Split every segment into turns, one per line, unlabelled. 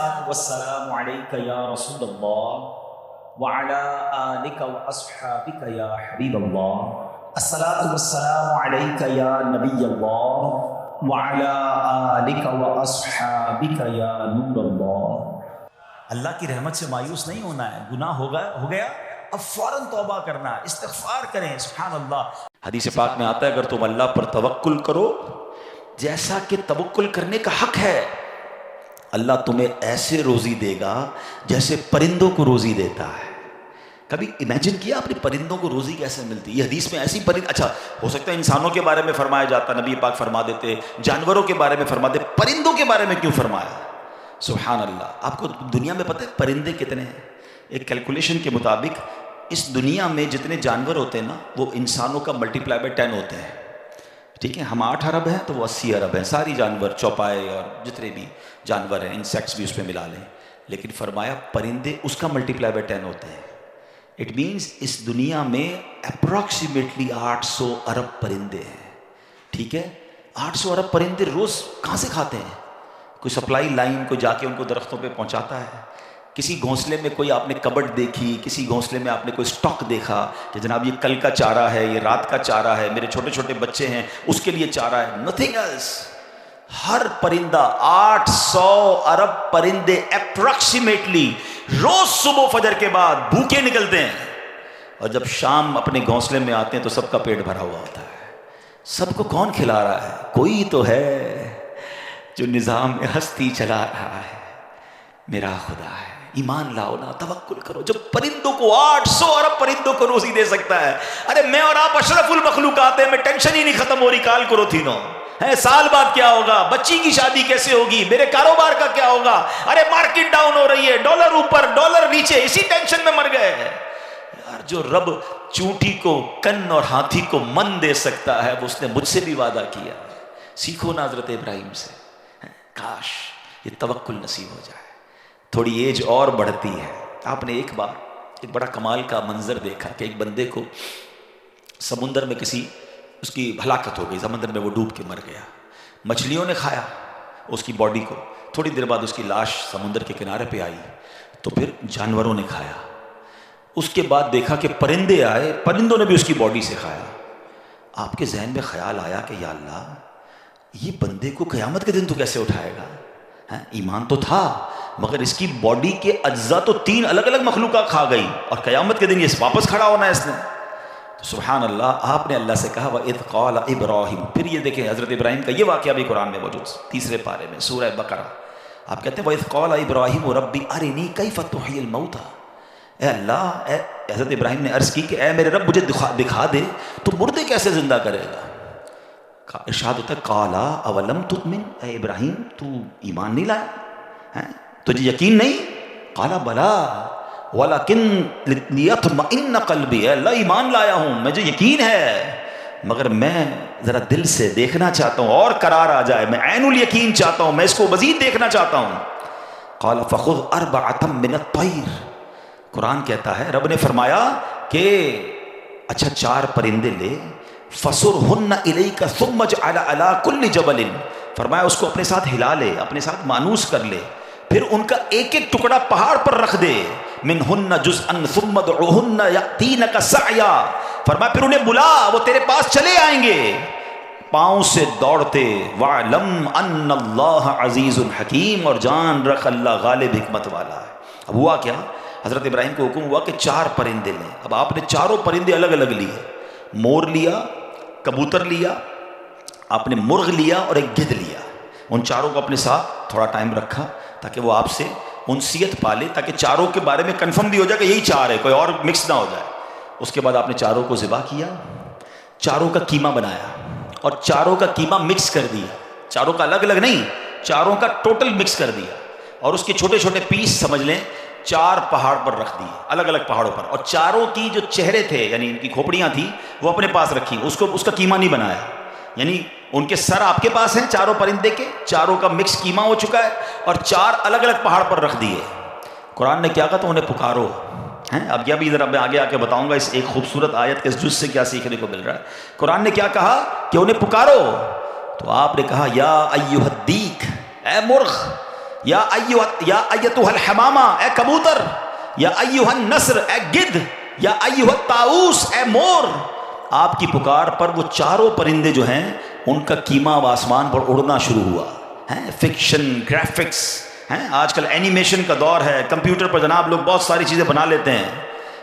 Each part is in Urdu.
الصلاة والسلام عليك يا رسول الله وعلى آلك وأصحابك يا حبيب الله. الصلاة والسلام عليك يا نبي الله وعلى آلك وأصحابك يا نور الله. اللہ کی رحمت سے مایوس نہیں ہونا ہے. گناہ ہو گیا اب فوراً توبہ کرنا ہے, استغفار کریں. سبحان اللہ. حدیث پاک میں آتا ہے اگر تم اللہ پر توکل کرو جیسا کہ توکل کرنے کا حق ہے, اللہ تمہیں ایسے روزی دے گا جیسے پرندوں کو روزی دیتا ہے. کبھی امیجن کیا آپ نے پرندوں کو روزی کیسے ملتی؟ یہ حدیث میں ایسی اچھا ہو سکتا ہے انسانوں کے بارے میں فرمایا جاتا, نبی پاک فرما دیتے, جانوروں کے بارے میں فرما دیتے, پرندوں کے بارے میں کیوں فرمایا؟ سبحان اللہ. آپ کو دنیا میں پتہ ہے پرندے کتنے ہیں؟ ایک کیلکولیشن کے مطابق اس دنیا میں جتنے جانور ہوتے ہیں نا وہ انسانوں کا ملٹیپلائی بائی 10 ہوتے ہیں. ٹھیک ہے, ہم 8 ارب ہیں تو وہ 80 ارب ہیں. ساری جانور, چوپائے اور جتنے بھی جانور ہیں, انسیکٹس بھی اس میں ملا لیں. لیکن فرمایا پرندے اس کا ملٹیپلائی بائی 10 ہوتے ہیں. اٹ مینس اس دنیا میں اپروکسیمیٹلی 800 ارب پرندے ہیں. ٹھیک ہے, 800 ارب پرندے روز کہاں سے کھاتے ہیں؟ کوئی سپلائی لائن کو جا کے ان کو درختوں پہ پہنچاتا ہے. کسی گھونسلے میں کوئی آپ نے کبٹ دیکھی, کسی گھونسلے میں آپ نے کوئی سٹاک دیکھا کہ جناب یہ کل کا چارہ ہے, یہ رات کا چارہ ہے, میرے چھوٹے چھوٹے بچے ہیں اس کے لیے چارہ ہے. Nothing else. ہر پرندہ 800 ارب پرندے اپروکسیمیٹلی روز صبح فجر کے بعد بھوکے نکلتے ہیں, اور جب شام اپنے گھونسلے میں آتے ہیں تو سب کا پیٹ بھرا ہوا ہوتا ہے. سب کو کون کھلا رہا ہے؟ کوئی تو ہے جو نظام ہستی چلا رہا ہے, میرا خدا ہے. ایمان لاؤ نا, توکل کرو. جب پرندوں کو 800 ارب پرندوں کو روزی دے سکتا ہے, ارے میں اور آپ اشرف المخلوقات ہیں, میں ٹینشن ہی نہیں ختم ہو رہی کال کرو تھی نو ہے, سال بعد کیا ہوگا, بچی کی شادی کیسے ہوگی, میرے کاروبار کا کیا ہوگا, ارے مارکیٹ ڈاؤن ہو رہی ہے, ڈالر اوپر ڈالر نیچے, اسی ٹینشن میں مر گئے یار. جو رب چونٹی کو کن اور ہاتھی کو من دے سکتا ہے وہ اس نے مجھ سے بھی وعدہ کیا. سیکھو نا حضرت ابراہیم سے. کاش یہ توکل نصیب ہو جائے. تھوڑی ایج اور بڑھتی ہے. آپ نے ایک بار ایک بڑا کمال کا منظر دیکھا کہ ایک بندے کو سمندر میں اس کی ہلاکت ہو گئی, سمندر میں وہ ڈوب کے مر گیا. مچھلیوں نے کھایا اس کی باڈی کو, تھوڑی دیر بعد اس کی لاش سمندر کے کنارے پہ آئی, تو پھر جانوروں نے کھایا. اس کے بعد دیکھا کہ پرندے آئے, پرندوں نے بھی اس کی باڈی سے کھایا. آپ کے ذہن میں خیال آیا کہ یا اللہ یہ بندے کو قیامت کے دن تو کیسے اٹھائے گا؟ ایمان تو تھا مگر اس کی باڈی کے اجزاء تو 3 الگ الگ مخلوقات کھا گئی, اور قیامت کے دن یہ واپس کھڑا ہونا ہے اس نے. تو سبحان اللہ, آپ نے اللہ سے کہا وَإِذْ قَالَ إِبْرَاهِيمُ. پھر یہ دیکھیں حضرت ابراہیم کا یہ واقعہ بھی قرآن میں موجود, 3 پارے میں سورہ بقرہ. آپ کہتے ہیں وَإِذْ قَالَ إِبْرَاهِيمُ رَبِّ أَرِنِي كَيْفَ تُحْيِي الْمَوْتَى. اے اللہ, حضرت ابراہیم نے عرض کی کہ اے میرے رب مجھے دکھا دے تو مردے کیسے زندہ کرے گا. ارشاد ہوتا ہے قَالَ أَوَلَمْ تُؤْمِنْ. اے ابراہیم تو ایمان نہیں لایا, تجھے یقین نہیں؟ قَالَ بَلَىٰ وَلَكِنْ لِيَطْمَئِنَّ قَلْبِي. اے اللہ ایمان لایا ہوں, مجھے یقین ہے مگر میں ذرا دل سے دیکھنا چاہتا ہوں اور قرار آ جائے, میں عین الیقین چاہتا ہوں, میں اس کو مزید دیکھنا چاہتا ہوں. قَالَ فَخُذْ أَرْبَعَةً مِّنَ الطَّيْرِ. قرآن کہتا ہے رب نے فرمایا کہ اچھا 4 پرندے لے, فَصُرْهُنَّ إِلَيْكَ ثُمَّ اجْعَلْ عَلَىٰ كُلِّ جَبَلٍ. فرمایا اس کو اپنے ساتھ ہلا لے, اپنے ساتھ مانوس کر لے, پھر ان کا ایک ایک ٹکڑا پہاڑ پر رکھ دے. منہن جزءا ثم ادعوہن یأتینک سعیا. فرمایا پھر انہیں بلا, وہ تیرے پاس چلے آئیں گے پاؤں سے دوڑتے. وَاعْلَمْ أَنَّ اللَّهَ عَزِيزٌ حَكِيمٌ. اور جان رکھ اللہ غالب حکمت والا ہے. اب ہوا کیا, حضرت ابراہیم کو حکم ہوا کہ 4 پرندے لیں. اب آپ نے 4 پرندے الگ الگ لیے, مور لیا, کبوتر لیا, آپ نے مرغ لیا اور ایک گدھ لیا. ان 4 کو اپنے ساتھ تھوڑا ٹائم رکھا تاکہ وہ آپ سے انسیت پالے, تاکہ 4 کے بارے میں کنفرم بھی ہو جائے کہ یہی 4 ہے, کوئی اور مکس نہ ہو جائے. اس کے بعد آپ نے 4 کو ذبح کیا, 4 کا قیمہ بنایا اور 4 کا قیمہ مکس کر دیا. 4 کا الگ الگ نہیں, 4 کا ٹوٹل مکس کر دیا, اور اس کے چھوٹے چھوٹے پیس سمجھ لیں 4 پہاڑ پر رکھ دیے, الگ الگ پہاڑوں پر. اور 4 کی جو چہرے تھے یعنی ان کی کھوپڑیاں تھیں وہ اپنے پاس رکھی, اس کا قیمہ نہیں بنایا. یعنی ان کے سر آپ کے پاس ہیں 4 پرندے کے, 4 کا مکس قیمہ ہو چکا ہے, اور 4 الگ الگ پہاڑ پر رکھ دیے. قرآن نے کیا کہا تو انہیں پکارو. اب یہ بھی ذرا میں آگے آ کے بتاؤں گا اس ایک خوبصورت آیت کے اس جز سے کیا سیکھنے کو مل رہا ہے. قرآن نے کیا کہا کہ انہیں پکارو, تو آپ نے کہا یا ایھا الدیک, اے مرغ, یا ایتھا الحمامہ اے کبوتر، یا ایھا النسر اے گدھ، یا ایھا الطاؤس اے مور. آپ کی پکار پر وہ چاروں پرندے جو ہیں ان کا کیما اب آسمان پر اڑنا شروع ہوا. فکشن، گرافکس، آج کل اینیمیشن کا دور ہے، کمپیوٹر پر جناب لوگ بہت ساری چیزیں بنا لیتے ہیں.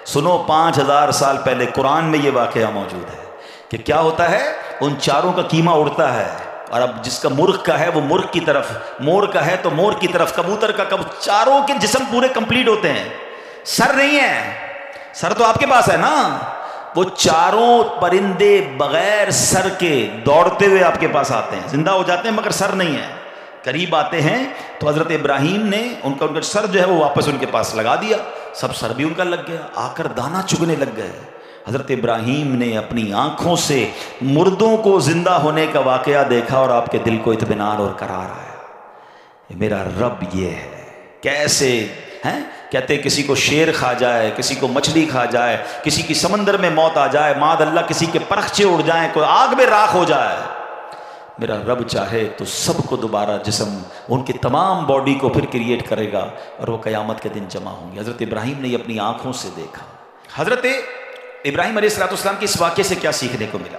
سنو 5000 سال پہلے قرآن میں یہ واقعہ موجود ہے کہ کیا ہوتا ہے، ان چاروں کا کیما اڑتا ہے، اور اب جس کا مرغ کا ہے وہ مرغ کی طرف، مور کا ہے تو مور کی طرف، کبوتر کا چاروں کے جسم پورے کمپلیٹ ہوتے ہیں. سر نہیں ہے، سر تو آپ کے پاس ہے نا. وہ چاروں پرندے بغیر سر کے دوڑتے ہوئے آپ کے پاس آتے ہیں، زندہ ہو جاتے ہیں مگر سر نہیں ہے. قریب آتے ہیں تو حضرت ابراہیم نے ان کا سر جو ہے وہ واپس ان کے پاس لگا دیا، سب سر بھی ان کا لگ گیا، آ کر دانا چگنے لگ گئے. حضرت ابراہیم نے اپنی آنکھوں سے مردوں کو زندہ ہونے کا واقعہ دیکھا اور آپ کے دل کو اطمینان اور قرار آیا. میرا رب یہ ہے. کیسے ہیں کہتے کسی کو شیر کھا جائے، کسی کو مچھلی کھا جائے، کسی کی سمندر میں موت آ جائے، معاذ اللہ کسی کے پرخچے اڑ جائیں، کوئی آگ میں راکھ ہو جائے، میرا رب چاہے تو سب کو دوبارہ جسم، ان کی تمام باڈی کو پھر کریٹ کرے گا اور وہ قیامت کے دن جمع ہوں گے. حضرت ابراہیم نے یہ اپنی آنکھوں سے دیکھا. حضرت ابراہیم علیہ السلام کی اس واقعے سے کیا سیکھنے کو ملا؟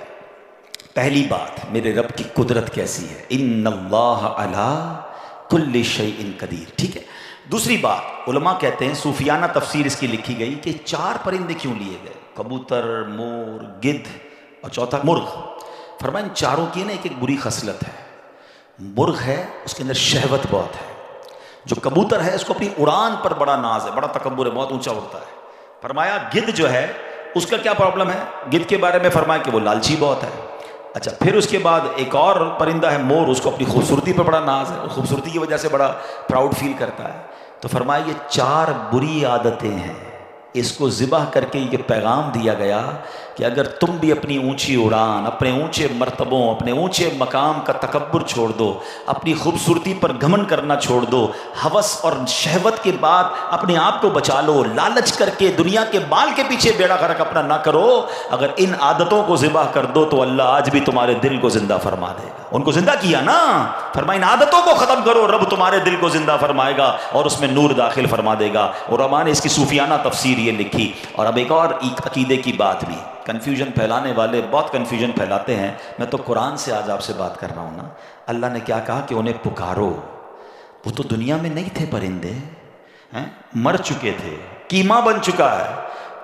پہلی بات، میرے رب کی قدرت کیسی ہے، ان اللہ علی کل شیء قدیر. ٹھیک ہے. دوسری بات، علماء کہتے ہیں، صوفیانہ تفسیر اس کی لکھی گئی کہ 4 پرندے کیوں لیے گئے، کبوتر، مور، گدھ اور چوتھا مرغ. فرمایا ان چاروں کی نا ایک بری خصلت ہے. مرغ ہے اس کے اندر شہوت بہت ہے. جو کبوتر ہے اس کو اپنی اڑان پر بڑا ناز ہے، بڑا تکبر ہے، بہت اونچا اڑتا ہے. فرمایا گدھ جو ہے اس کا کیا پرابلم ہے، گدھ کے بارے میں فرمایا کہ وہ لالچی بہت ہے. اچھا، پھر اس کے بعد ایک اور پرندہ ہے مور، اس کو اپنی خوبصورتی پر بڑا ناز ہے، خوبصورتی کی وجہ سے بڑا پراؤڈ فیل کرتا ہے. تو فرمایا یہ 4 بری عادتیں ہیں. اس کو ذبح کر کے یہ پیغام دیا گیا کہ اگر تم بھی اپنی اونچی اڑان، اپنے اونچے مرتبوں، اپنے اونچے مقام کا تکبر چھوڑ دو، اپنی خوبصورتی پر گھمنڈ کرنا چھوڑ دو، ہوس اور شہوت کے بعد اپنے آپ کو بچا لو، لالچ کر کے دنیا کے بال کے پیچھے بیڑا غرق اپنا نہ کرو. اگر ان عادتوں کو ذبح کر دو تو اللہ آج بھی تمہارے دل کو زندہ فرما دے گا. ان کو زندہ کیا نا، فرمایا ان عادتوں کو ختم کرو، رب تمہارے دل کو زندہ فرمائے گا اور اس میں نور داخل فرما دے گا. اور علماء نے اس کی صوفیانہ تفسیر یہ لکھی. اور اب ایک اور عقیدے کی بات بھی، کنفیوژن پھیلانے والے بہت کنفیوژن پھیلاتے ہیں. میں تو قرآن سے آج آپ سے بات کر رہا ہوں نا. اللہ نے کیا کہا کہ انہیں پکارو. وہ تو دنیا میں نہیں تھے پرندے، مر چکے تھے، کیما بن چکا ہے.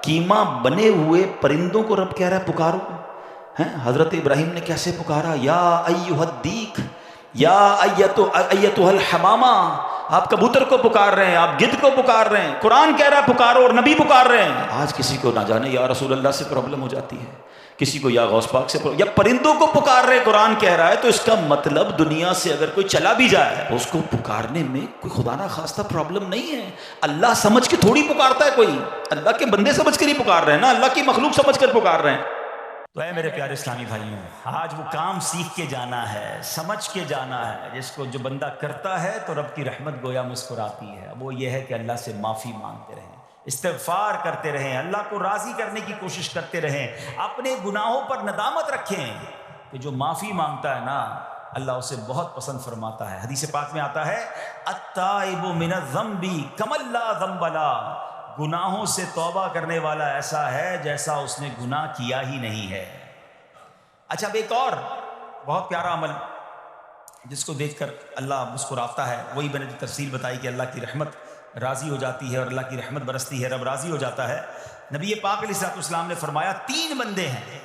کیما بنے ہوئے پرندوں کو رب کہہ رہا ہے پکارو. حضرت ابراہیم نے کیسے پکارا، یا ایھا الدیک، یا ایتھا الحمامہ. آپ کبوتر کو پکار رہے ہیں، آپ گدھ کو پکار رہے ہیں، قرآن کہہ رہا ہے پکارو اور نبی پکار رہے ہیں. آج کسی کو نہ جانے یا رسول اللہ سے پرابلم ہو جاتی ہے، کسی کو یا غوث پاک سے یا پرندوں کو پکار رہے. قرآن کہہ رہا ہے تو اس کا مطلب دنیا سے اگر کوئی چلا بھی جائے اس کو پکارنے میں کوئی خدا نہ خواستہ پرابلم نہیں ہے. اللہ سمجھ کے تھوڑی پکارتا ہے کوئی، اللہ کے بندے سمجھ کر ہی پکار رہے ہیں نا، اللہ کی مخلوق سمجھ کر پکار رہے ہیں. تو اے میرے پیارے اسلامی بھائیوں، آج وہ کام سیکھ کے جانا ہے، سمجھ کے جانا ہے، جس کو جو بندہ کرتا ہے تو رب کی رحمت گویا مسکراتی ہے. وہ یہ ہے کہ اللہ سے معافی مانگتے رہیں، استغفار کرتے رہیں، اللہ کو راضی کرنے کی کوشش کرتے رہیں، اپنے گناہوں پر ندامت رکھیں کہ جو معافی مانگتا ہے نا اللہ اسے بہت پسند فرماتا ہے. حدیث پاک میں آتا ہے التائب من الذنب کمن لا ذنب له، گناہوں سے توبہ کرنے والا ایسا ہے جیسا اس نے گناہ کیا ہی نہیں ہے. اچھا، اب ایک اور بہت پیارا عمل جس کو دیکھ کر اللہ مسکراتا ہے، وہی میں نے جو تفصیل بتائی کہ اللہ کی رحمت راضی ہو جاتی ہے اور اللہ کی رحمت برستی ہے، رب راضی ہو جاتا ہے. نبی پاک علیہ السلام نے فرمایا 3 بندے ہیں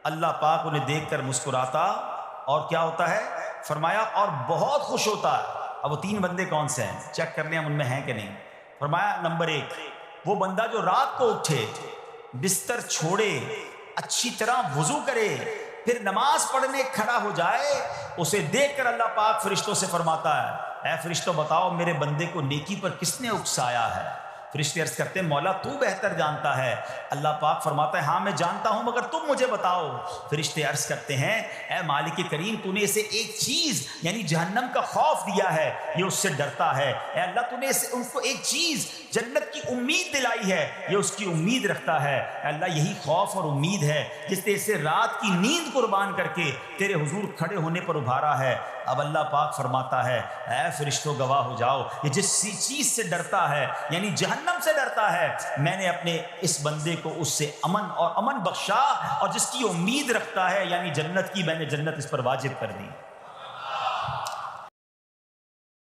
اللہ پاک انہیں دیکھ کر مسکراتا اور کیا ہوتا ہے، فرمایا اور بہت خوش ہوتا ہے. اب وہ 3 بندے کون سے ہیں، چیک کر لیں ہم ان میں ہیں کہ نہیں. فرمایا نمبر 1 وہ بندہ جو رات کو اٹھے، بستر چھوڑے، اچھی طرح وضو کرے، پھر نماز پڑھنے کھڑا ہو جائے، اسے دیکھ کر اللہ پاک فرشتوں سے فرماتا ہے اے فرشتوں بتاؤ میرے بندے کو نیکی پر کس نے اکسایا ہے. فرشتے عرض کرتے ہیں مولا تو بہتر جانتا ہے. اللہ پاک فرماتا ہے ہاں میں جانتا ہوں مگر تم مجھے بتاؤ. فرشتے عرض کرتے ہیں اے مالک کریم تو نے اسے ایک چیز یعنی جہنم کا خوف دیا ہے، یہ اس سے ڈرتا ہے. اے اللہ تو نے ان کو ایک چیز جنت کی امید دلائی ہے، یہ اس کی امید رکھتا ہے. اے اللہ یہی خوف اور امید ہے جس نے اسے رات کی نیند قربان کر کے تیرے حضور کھڑے ہونے پر ابھارا ہے. اب اللہ پاک فرماتا ہے اے فرشتوں گواہ ہو جاؤ، یہ جس چیز سے ڈرتا ہے یعنی جہنم سے ڈرتا ہے، میں نے اپنے اس بندے کو اس سے امن بخشا، اور جس کی امید رکھتا ہے یعنی جنت کی، میں نے جنت اس پر واجب کر دی۔